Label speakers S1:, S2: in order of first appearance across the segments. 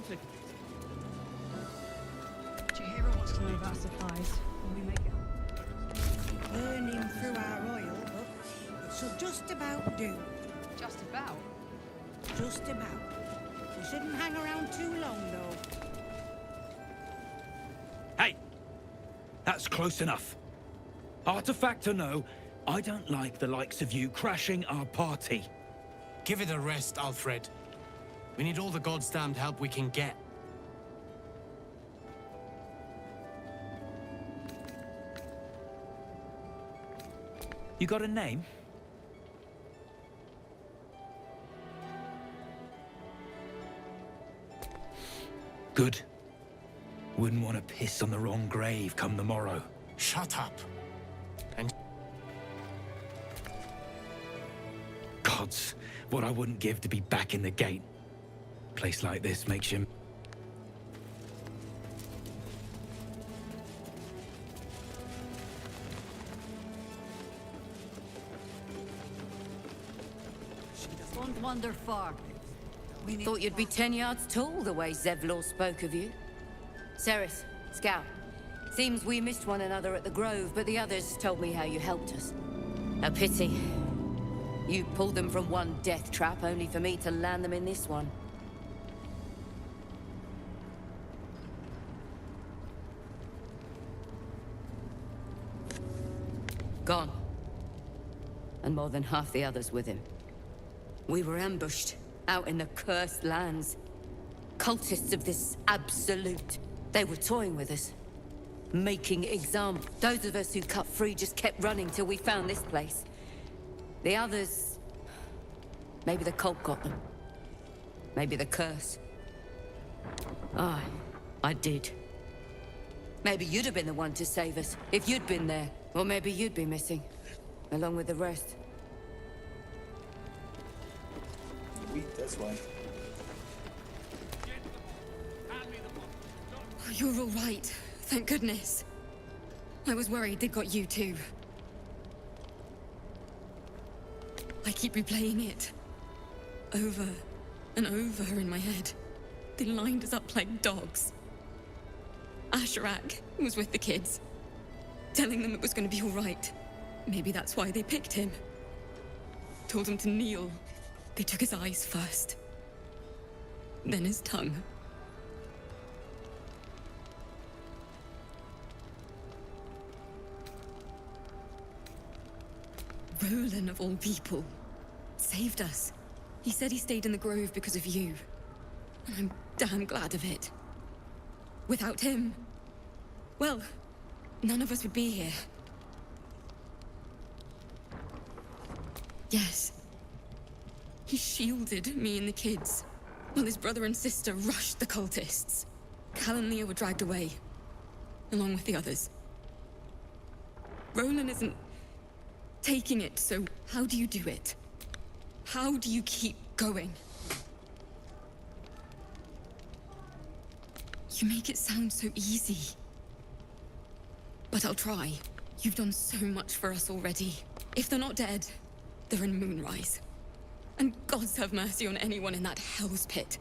S1: take it.
S2: Jahira wants to know about supplies. Will we make it?
S3: Burning through our oil, but it'll just about do.
S4: Just about?
S3: Just about. We shouldn't hang around too long, though.
S1: Hey! That's close enough. Artifact or no, I don't like the likes of you crashing our party.
S5: Give it a rest, Alfred. We need all the goddamned help we can get.
S1: You got a name? Good. Wouldn't want to piss on the wrong grave come the morrow.
S5: Shut up. And
S1: Gods, what I wouldn't give to be back in the gate. Place like this makes you...
S6: Won't wander far. Thought you'd be 10 yards tall the way Zevlor spoke of you. Sereth, Scout. Seems we missed one another at the Grove, but the others told me how you helped us. A pity. You pulled them from one death trap, only for me to land them in this one. Gone. And more than half the others with him. We were ambushed, out in the cursed lands. Cultists of this absolute. They were toying with us. Making examples. Those of us who cut free just kept running till we found this place. The others... Maybe the cult got them. Maybe the curse. I did. Maybe you'd have been the one to save us, if you'd been there. Or maybe you'd be missing, along with the rest.
S7: This way.
S2: Oh, you're all right. Thank goodness. I was worried they got you too. I keep replaying it. Over and over in my head. They lined us up like dogs. Asherak was with the kids, telling them it was going to be all right. Maybe that's why they picked him. Told him to kneel. They took his eyes first, then his tongue. Roland, of all people, saved us. He said he stayed in the Grove because of you. And I'm damn glad of it. Without him, well, none of us would be here. Yes. He shielded me and the kids, while his brother and sister rushed the cultists. Cal and Leah were dragged away, along with the others. Roland isn't taking it, so how do you do it? How do you keep going? You make it sound so easy. But I'll try. You've done so much for us already. If they're not dead, they're in Moonrise. And gods have mercy on anyone in that hell's pit.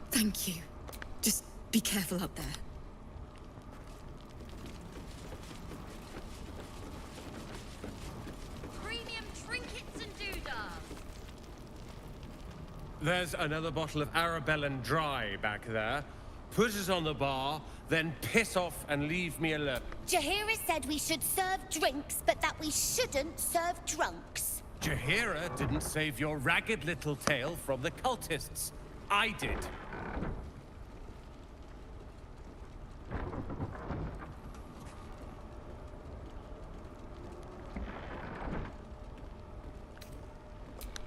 S2: Thank you. Just be careful up there.
S4: Premium trinkets and doodads.
S8: There's another bottle of Arabellan Dry back there. Put it on the bar, then piss off and leave me alone.
S9: Jahira said we should serve drinks, but that we shouldn't serve drunks.
S8: Jahira didn't save your ragged little tail from the cultists. I did.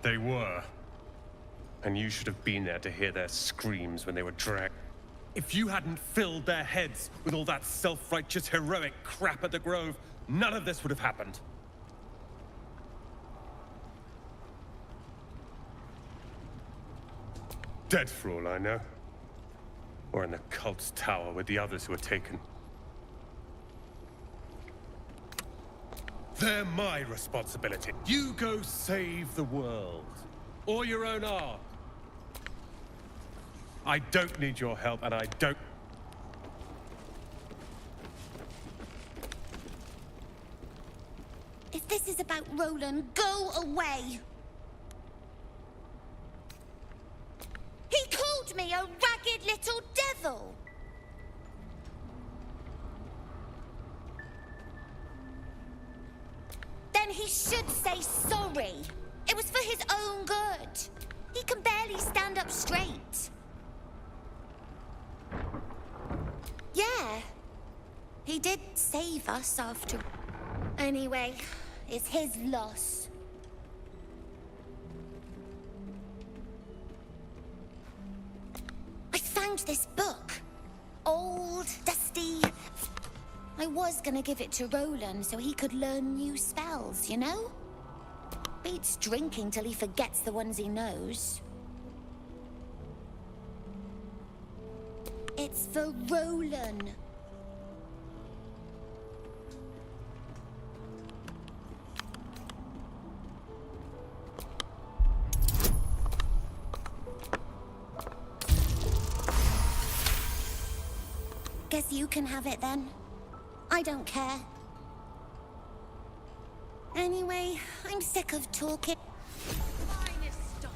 S8: They were. And you should have been there to hear their screams when they were dragged. If you hadn't filled their heads with all that self-righteous, heroic crap at the Grove, none of this would have happened. Dead for all I know. Or in the cult's tower with the others who were taken. They're my responsibility. You go save the world. Or your own art. I don't need your help, and I don't...
S9: If this is about Roland, go away. He called me a ragged little devil. Then he should say sorry. It was for his own good. He can barely stand up straight. Yeah. He did save us after... Anyway, it's his loss. I found this book. Old, dusty. I was gonna give it to Roland so he could learn new spells, you know? Beats drinking till he forgets the ones he knows. It's for Roland. Guess you can have it then. I don't care. Anyway, I'm sick of talking.
S4: Finest stuff.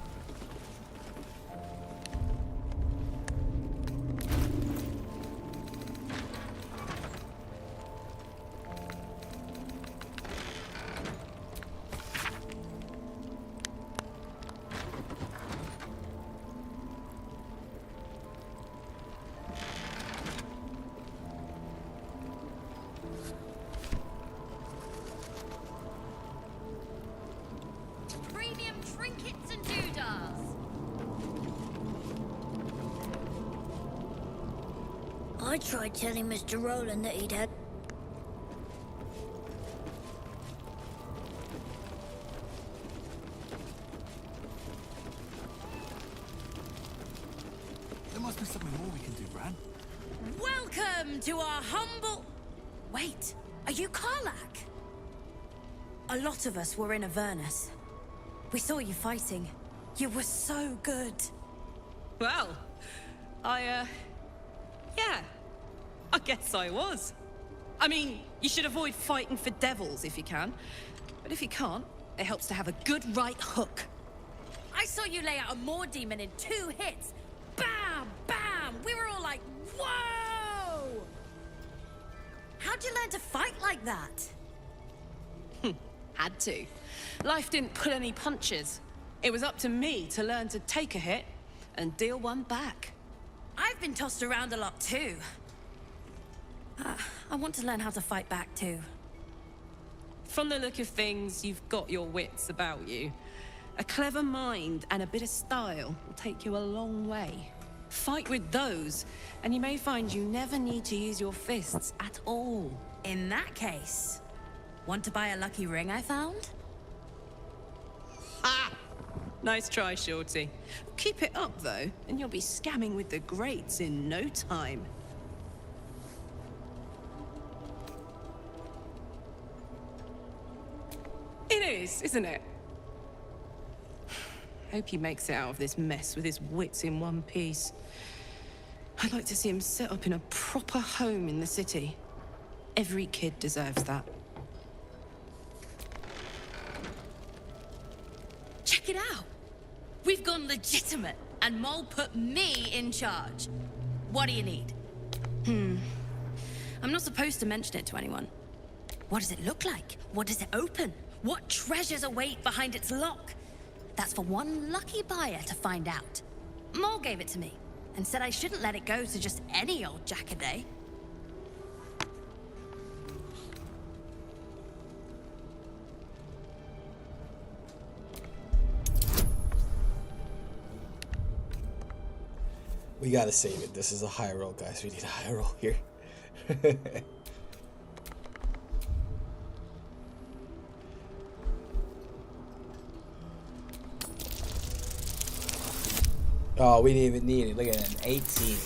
S4: Premium trinkets and doodads.
S9: I tried telling Mr. Roland that he'd had...
S7: There must be something more we can do, Bran.
S10: Welcome to our humble... Wait, are you Karlak? A lot of us were in Avernus. We saw you fighting. You were so good.
S11: Well, yeah, I guess I was. I mean, you should avoid fighting for devils if you can. But if you can't, it helps to have a good right hook.
S10: I saw you lay out a Moor demon in 2 hits. Bam! Bam! We were all like, whoa! How'd you learn to fight like that?
S11: Had to. Life didn't pull any punches. It was up to me to learn to take a hit and deal one back.
S10: I've been tossed around a lot too. I want to learn how to fight back too.
S11: From the look of things, you've got your wits about you. A clever mind and a bit of style will take you a long way. Fight with those, and you may find you never need to use your fists at all.
S10: In that case, want to buy a lucky ring I found?
S11: Ah! Nice try, Shorty. Keep it up, though, and you'll be scamming with the greats in no time. It is, isn't it? Hope he makes it out of this mess with his wits in one piece. I'd like to see him set up in a proper home in the city. Every kid deserves that.
S10: Check it out! We've gone legitimate, and Mole put me in charge. What do you need? I'm not supposed to mention it to anyone. What does it look like? What does it open? What treasures await behind its lock? That's for one lucky buyer to find out. Mole gave it to me, and said I shouldn't let it go to just any old jackaday.
S7: We gotta save it. This is a high roll, guys. We need a high roll here. Oh, we didn't even need it. Look at that, 18.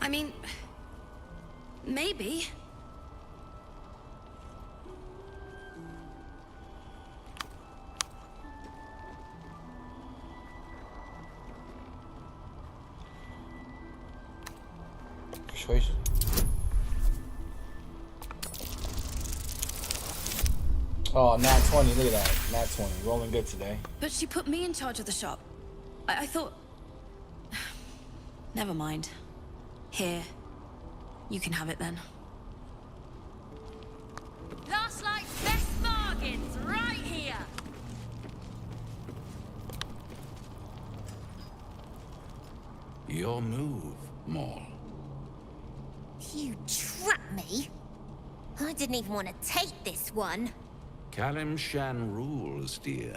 S10: I mean, maybe
S7: persuasion. Oh, nat 20. Look at that. Nat 20. Rolling good today.
S10: But she put me in charge of the shop. I thought... Never mind. Here. You can have it then.
S4: Last night's best bargains right here.
S1: Your move, Maul.
S9: You trapped me? I didn't even want to take this one.
S1: Kalimshan rules, dear.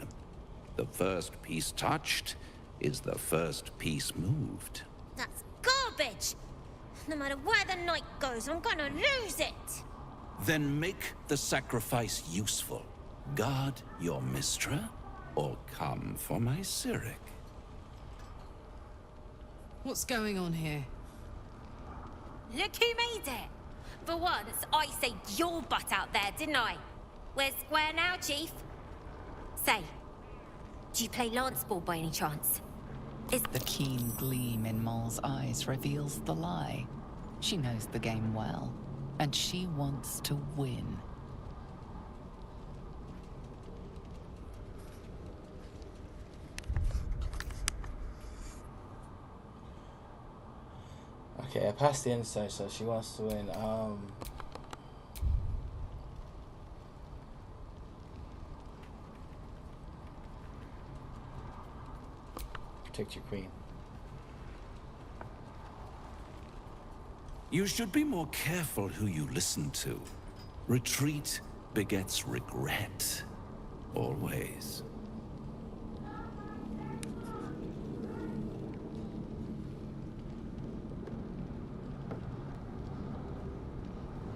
S1: The first piece touched is the first piece moved.
S9: That's garbage! No matter where the night goes, I'm gonna lose it!
S1: Then make the sacrifice useful. Guard your Mistra, or come for my Cyric.
S11: What's going on here?
S9: Look who made it! For once, I saved your butt out there, didn't I? We're square now, Chief. Say, do you play lance ball by any chance?
S12: The keen gleam in Maul's eyes reveals the lie. She knows the game well, and she wants to win.
S7: Okay, I passed the insight, so she wants to win. Protect your queen.
S1: You should be more careful who you listen to. Retreat begets regret. Always.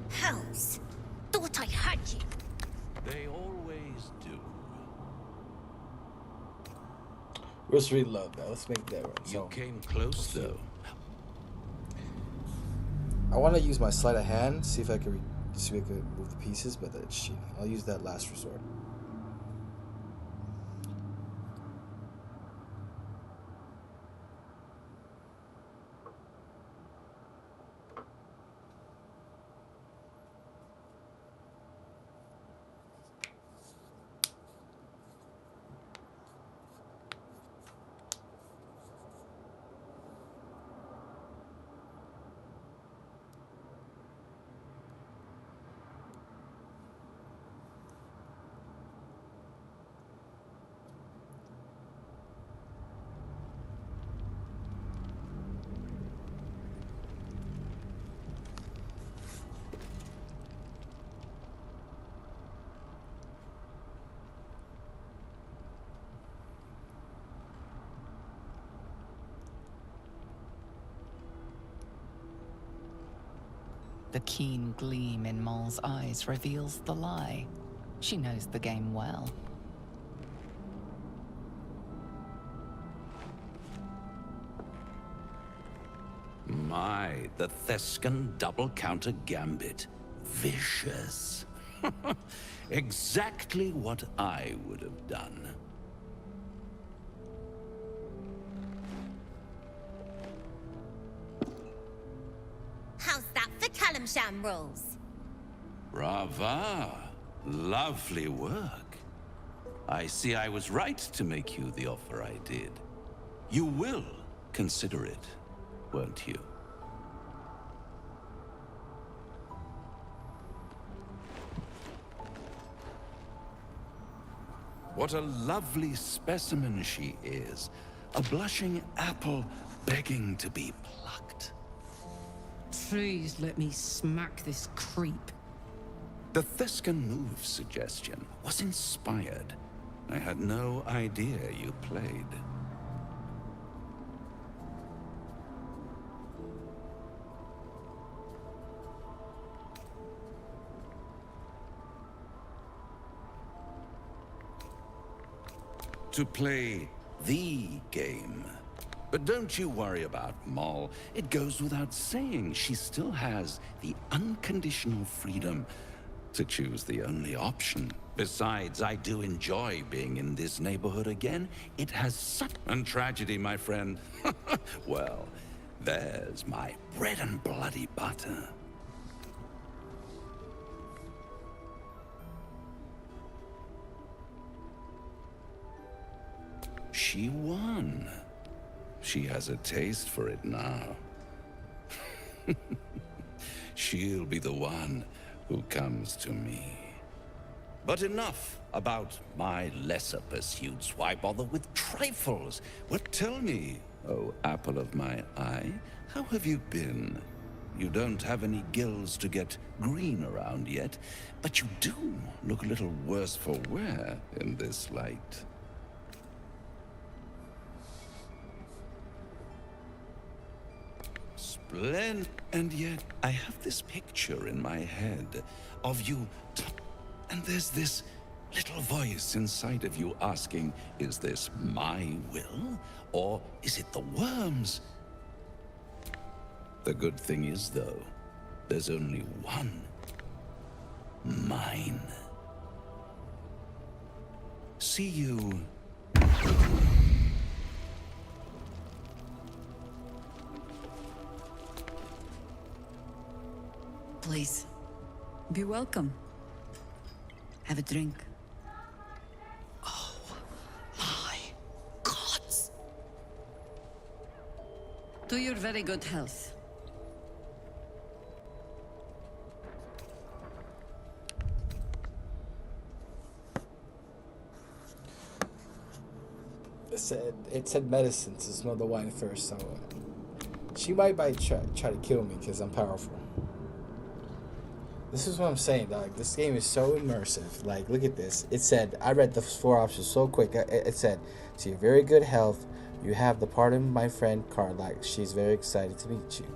S9: Hells! Thought I had you.
S1: They always do.
S7: Let's reload that. Let's make that right.
S1: You came close, though.
S7: I want to use my sleight of hand, see if I can move the pieces, but that's cheating. I'll use that last resort.
S12: The keen gleam in Maul's eyes reveals the lie. She knows the game well.
S1: My, the Thescan double-counter gambit. Vicious. Exactly what I would have done.
S9: How's that for Kalimshan rules?
S1: Brava. Lovely work. I see I was right to make you the offer I did. You will consider it, won't you? What a lovely specimen she is. A blushing apple begging to be plucked.
S11: Please let me smack this creep.
S1: The Thescan move suggestion was inspired. I had no idea you played. To play the game. But don't you worry about Maul. It goes without saying she still has the unconditional freedom to choose the only option. Besides, I do enjoy being in this neighborhood again. It has such a tragedy, my friend. Well, There's my bread and bloody butter. She won. She has a taste for it now. She'll be the one who comes to me. But enough about my lesser pursuits. Why bother with trifles? What, tell me, oh apple of my eye, how have you been? You don't have any gills to get green around yet, but you do look a little worse for wear in this light. Splendid. And yet, I have this picture in my head of you, and there's this little voice inside of you asking, is this my will, or is it the worm's? The good thing is, though, there's only one. Mine. See you.
S6: Please, be welcome. Have a drink.
S12: Oh, my gods.
S6: To your very good health.
S7: It said medicine to smell the wine first, so she might try to kill me because I'm powerful. This is what I'm saying, dog. This game is so immersive. Like, look at this. It said, I read the 4 options so quick. It said, to your very good health, you have the pardon my friend card. Like, she's very excited to meet you.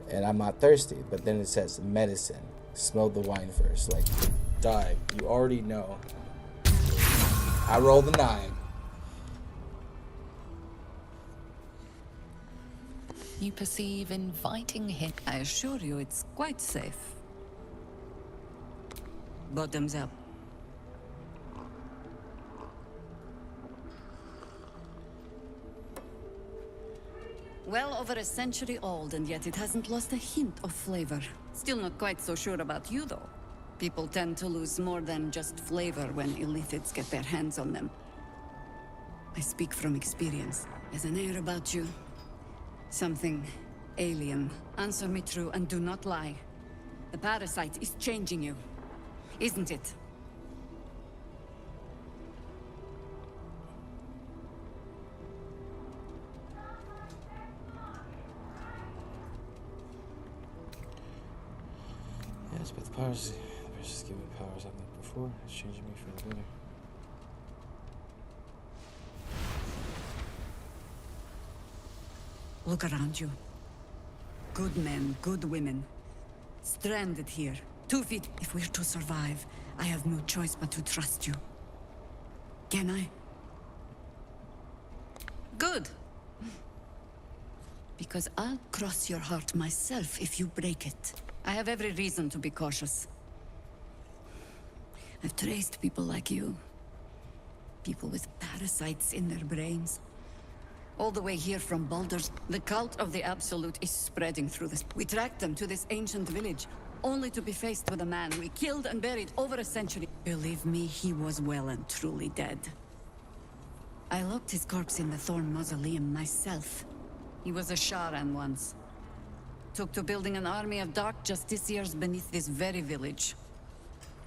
S7: And I'm not thirsty. But then it says, medicine. Smell the wine first. Like, dog, you already know. I rolled a 9.
S12: You perceive inviting hint.
S6: I assure you it's quite safe. Bottoms up. Well over a century old, and yet it hasn't lost a hint of flavor. Still not quite so sure about you, though. People tend to lose more than just flavor when illithids get their hands on them. I speak from experience. There's an air about you. Something alien. Answer me true and do not lie. The parasite is changing you, isn't it?
S7: Yes, but the powers just give me powers I've met before. It's changing me for the better.
S6: Look around you. Good men, good women. Stranded here. 2 feet. If we're to survive, I have no choice but to trust you. Can I? Good. Because I'll cross your heart myself if you break it. I have every reason to be cautious. I've traced people like you. People with parasites in their brains. All the way here from Baldur's. The cult of the Absolute is spreading through this. We tracked them to this ancient village, only to be faced with a man we killed and buried over a century. Believe me, he was well and truly dead. I locked his corpse in the Thorn Mausoleum myself. He was a Sharan once. Took to building an army of dark justiciars beneath this very village.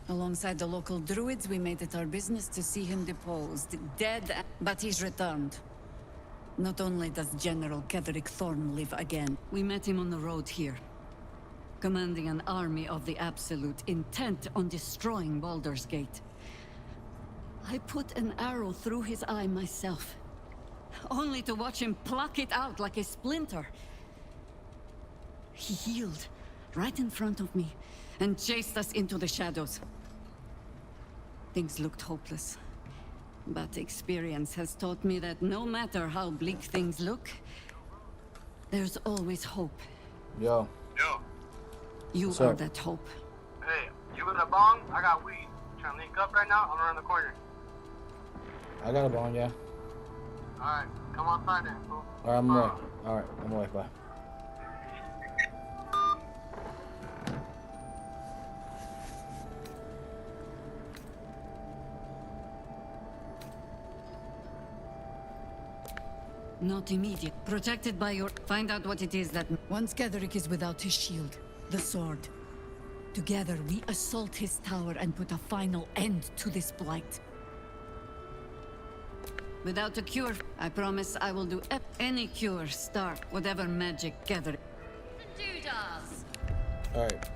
S6: Alongside the local druids, we made it our business to see him deposed, dead, but he's returned. Not only does General Ketherick Thorn live again, we met him on the road here, commanding an army of the Absolute, intent on destroying Baldur's Gate. I put an arrow through his eye myself, only to watch him pluck it out like a splinter. He healed right in front of me and chased us into the shadows. Things looked hopeless. But experience has taught me that no matter how bleak things look, there's always hope.
S7: Yo.
S6: You
S7: What's
S6: are
S7: up?
S6: that hope.
S13: Hey, you got a bong? I got weed. Trying to link up right now? I'm around the corner.
S7: I got a bone, yeah.
S13: Alright, come outside then, fool.
S7: Alright, I'm away. Alright, I'm away. Bye.
S14: Not immediate. Protected by your... Find out what it is that... Once Ketheric is without his shield, the sword. Together, we assault his tower and put a final end to this blight. Without a cure, I promise I will do any cure, start, whatever magic Ketheric.
S7: Alright.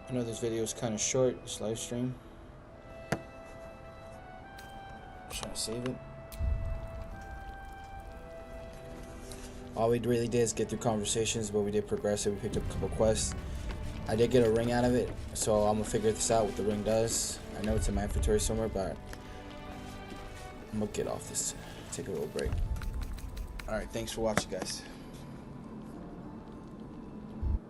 S7: I know this video is kind of short, this live stream. Just trying to save it. All we really did is get through conversations, but we did progress it. We picked up a couple quests. I did get a ring out of it, so I'm gonna figure this out, what the ring does. I know it's in my inventory somewhere, but I'm gonna get off this, take a little break. Alright, thanks for watching, guys.